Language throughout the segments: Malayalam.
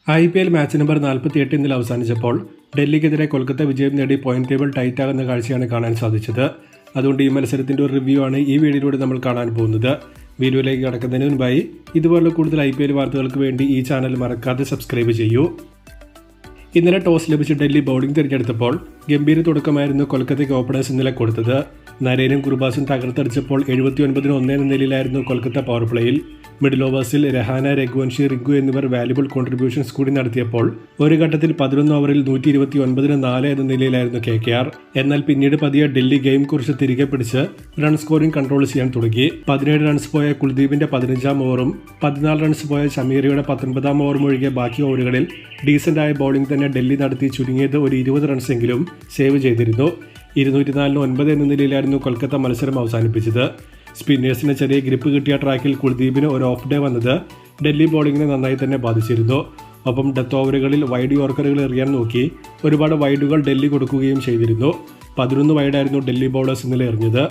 IPL മാച്ച് നമ്പർ 48 ഇന്നലെ അവസാനിച്ചപ്പോൾ ഡൽഹിക്കെതിരെ കൊൽക്കത്ത വിജയം നേടി പോയിന്റ് ടേബിൾ ടൈറ്റ് ആകുന്ന കാഴ്ചയാണ് കാണാൻ സാധിച്ചത്. അതുകൊണ്ട് ഈ മത്സരത്തിന്റെ ഒരു റിവ്യൂ ആണ് ഈ വീഡിയോയിലൂടെ നമ്മൾ കാണാൻ പോകുന്നത്. വീഡിയോയിലേക്ക് കടക്കുന്നതിന് മുൻപായി ഇതുപോലുള്ള കൂടുതൽ IPL വാർത്തകൾക്ക് വേണ്ടി ഈ ചാനൽ മറക്കാതെ സബ്സ്ക്രൈബ് ചെയ്യൂ. ഇന്നലെ ടോസ് ലഭിച്ച് ഡൽഹി ബൗളിംഗ് തിരഞ്ഞെടുത്തപ്പോൾ ഗംഭീര തുടക്കമായിരുന്നു കൊൽക്കത്തയ്ക്ക് ഓപ്പണേഴ്സ് ഇന്നലെ കൊടുത്തത്. നരേനും കുർബാസും തകർത്തടിച്ചപ്പോൾ 79-1 എന്ന നിലയിലായിരുന്നു കൊൽക്കത്ത പവർ പ്ലേയിൽ. മിഡിൽ ഓവേഴ്സിൽ രഹാന, രഘുവൻഷി, റിങ്കു എന്നിവർ വാല്യുബിൾ കോൺട്രിബ്യൂഷൻസ് കൂടി നടത്തിയപ്പോൾ ഒരു ഘട്ടത്തിൽ 11 ഓവറിൽ 129-4 എന്ന നിലയിലായിരുന്നു KKR. എന്നാൽ പിന്നീട് പതിയെ ഡൽഹി ഗെയിം കുറിച്ച് തിരികെ പിടിച്ച് റൺ സ്കോറിംഗ് കൺട്രോൾ ചെയ്യാൻ തുടങ്ങി. 17 റൺസ് പോയ കുൽദീപിന്റെ 15-ാം ഓവറും 14 റൺസ് പോയ ഷമീറിയുടെ 19-ാം ഓവറും ഒഴികെ ബാക്കി ഓവറുകളിൽ ഡീസന്റായ ബൗളിംഗ് തന്നെ ഡൽഹി നടത്തി ചുരുങ്ങിയത് ഒരു 20 റൺസെങ്കിലും സേവ് ചെയ്തിരുന്നു. 204-9 എന്ന നിലയിലായിരുന്നു കൊൽക്കത്ത മത്സരം അവസാനിപ്പിച്ചത്. സ്പിന്നേഴ്സിന് ചെറിയ ഗ്രിപ്പ് കിട്ടിയ ട്രാക്കിൽ കുൽദീപിന് ഒരു ഓഫ് ഡേ വന്നത് ഡൽഹി ബോളിങ്ങിനെ നന്നായി തന്നെ ബാധിച്ചിരുന്നു. ഒപ്പം ഡെത്ത് ഓവറുകളിൽ വൈഡ് യോർക്കറുകൾ എറിയാൻ നോക്കി ഒരുപാട് വൈഡുകൾ ഡൽഹി കൊടുക്കുകയും ചെയ്തിരുന്നു. 11 വൈഡായിരുന്നു ഡൽഹി ബൗളേഴ്സ് ഇന്നലെ എറിഞ്ഞത്.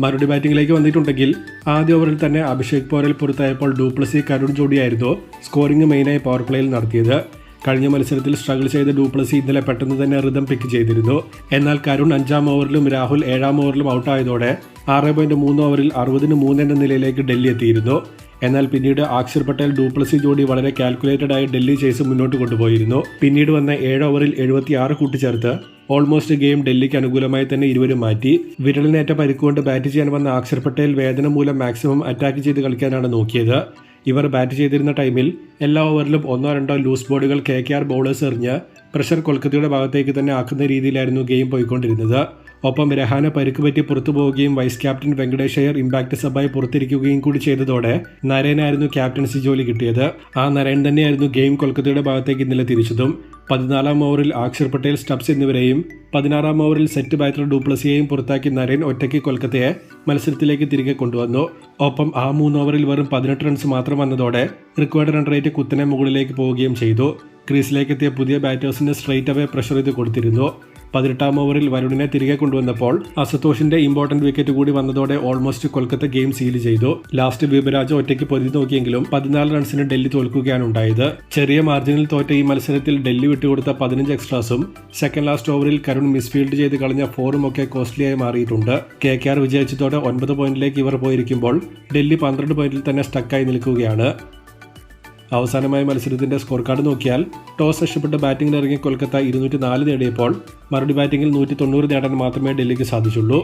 മറുപടി ബാറ്റിംഗിലേക്ക് വന്നിട്ടുണ്ടെങ്കിൽ ആദ്യ ഓവറിൽ തന്നെ അഭിഷേക് പോരൽ പുറത്തായപ്പോൾ ഡൂപ്ലസി, കരുൺ ജോഡിയായിരുന്നു സ്കോറിംഗ് മെയിനായി പവർ പ്ലേയിൽ നടത്തിയത്. കഴിഞ്ഞ മത്സരത്തിൽ സ്ട്രഗിൾ ചെയ്ത ഡൂപ്ലസി ഇന്നലെ പെട്ടെന്ന് തന്നെ റിതം പിക്ക് ചെയ്തിരുന്നു. എന്നാൽ കരുൺ 5-ാം ഓവറിലും രാഹുൽ 7-ാം ഓവറിലും ഔട്ടായതോടെ 6.3 ഓവറിൽ 60-3 എന്ന നിലയിലേക്ക് ഡൽഹി എത്തിയിരുന്നു. എന്നാൽ പിന്നീട് അക്ഷർ പട്ടേൽ ഡൂപ്ലസി ജോഡി വളരെ കാൽക്കുലേറ്റഡ് ആയി ഡൽഹി ചേസ് മുന്നോട്ട് കൊണ്ടുപോയിരുന്നു. പിന്നീട് വന്ന 7 ഓവറിൽ 76 കൂട്ടിച്ചേർത്ത് ഓൾമോസ്റ്റ് ഗെയിം ഡൽഹിക്ക് അനുകൂലമായി തന്നെ ഇരുവരും മാറ്റി. വിരലിനേറ്റ പരിക്കുകൊണ്ട് ബാറ്റ് ചെയ്യാൻ വന്ന അക്ഷർ പട്ടേൽ വേദന മൂലം മാക്സിമം അറ്റാക്ക് ചെയ്ത് കളിക്കാനാണ് നോക്കിയത്. ഇവർ ബാറ്റ് ചെയ്തിരുന്ന ടൈമിൽ എല്ലാ ഓവറിലും 1-2 ലൂസ് ബോളുകൾ KKR ബൗളേഴ്സ് എറിഞ്ഞ് പ്രഷർ കൊൽക്കത്തയുടെ ഭാഗത്തേക്ക് തന്നെ ആക്കുന്ന രീതിയിലായിരുന്നു ഗെയിം പോയിക്കൊണ്ടിരുന്നത്. ഒപ്പം രഹാന പരിക്ക് പറ്റി പുറത്തു പോവുകയും vice captain Venkatesh Iyer impact സബായി പുറത്തിരിക്കുകയും കൂടി ചെയ്തതോടെ നരേനായിരുന്നു ക്യാപ്റ്റൻസി ജോലി കിട്ടിയത്. ആ നരേൻ തന്നെയായിരുന്നു ഗെയിം കൊൽക്കത്തയുടെ ഭാഗത്തേക്ക് ഇന്നലെ തിരിച്ചതും. 14-ാം ഓവറിൽ അക്ഷർ പട്ടേൽ, സ്റ്റബ്സ് എന്നിവരെയും 16-ാം ഓവറിൽ സെറ്റ് ബാറ്റർ ഡൂപ്ലസിയെയും പുറത്താക്കി നരേൻ ഒറ്റയ്ക്ക് കൊൽക്കത്തയെ മത്സരത്തിലേക്ക് തിരികെ കൊണ്ടുവന്നു. ഒപ്പം ആ 3 ഓവറിൽ വെറും 18 റൺസ് മാത്രം വന്നതോടെ റിക്വയർഡ് റൺ റേറ്റ് കുത്തനെ മുകളിലേക്ക് പോവുകയും ചെയ്തു. ക്രീസിലേക്ക് എത്തിയ പുതിയ ബാറ്റേഴ്സിന് സ്ട്രൈറ്റ് അവേ പ്രഷർ ഇത് കൊടുത്തിരുന്നു. 18-ാം ഓവറിൽ വരുണിനെ തിരികെ കൊണ്ടുവന്നപ്പോൾ അസതോഷിന്റെ ഇമ്പോർട്ടന്റ് വിക്കറ്റ് കൂടി വന്നതോടെ ഓൾമോസ്റ്റ് കൊൽക്കത്ത ഗെയിം സീൽ ചെയ്തു. ലാസ്റ്റ് വിബരാജ് ഒറ്റയ്ക്ക് പൊരുതി നോക്കിയെങ്കിലും 14 റൺസിന് ഡൽഹി തോൽക്കുകയാണ് ഉണ്ടായത്. ചെറിയ മാർജിനിൽ തോറ്റ ഈ മത്സരത്തിൽ ഡൽഹി വിട്ടുകൊടുത്ത 15 എക്സ്ട്രാസും സെക്കൻഡ് ലാസ്റ്റ് ഓവറിൽ കരുൺ മിസ്ഫീൽഡ് ചെയ്ത് കളഞ്ഞ 4ഉം ഒക്കെ കോസ്റ്റ്ലിയായി മാറിയിട്ടുണ്ട്. KKR വിജയിച്ചതോടെ 9 പോയിന്റിലേക്ക് ഇവർ പോയിരിക്കുമ്പോൾ ഡൽഹി 12 പോയിന്റിൽ തന്നെ സ്റ്റക്കായി നിൽക്കുകയാണ്. അവസാനമായ മത്സരത്തിന്റെ സ്കോർ കാർഡ് നോക്കിയാൽ ടോസ് നഷ്ടപ്പെട്ട് ബാറ്റിംഗിൽ ഇറങ്ങിയ കൊൽക്കത്ത 204 നേടിയപ്പോൾ മറുപടി ബാറ്റിംഗിൽ 190 നേടാൻ മാത്രമേ ഡൽഹിക്ക് സാധിച്ചുള്ളൂ.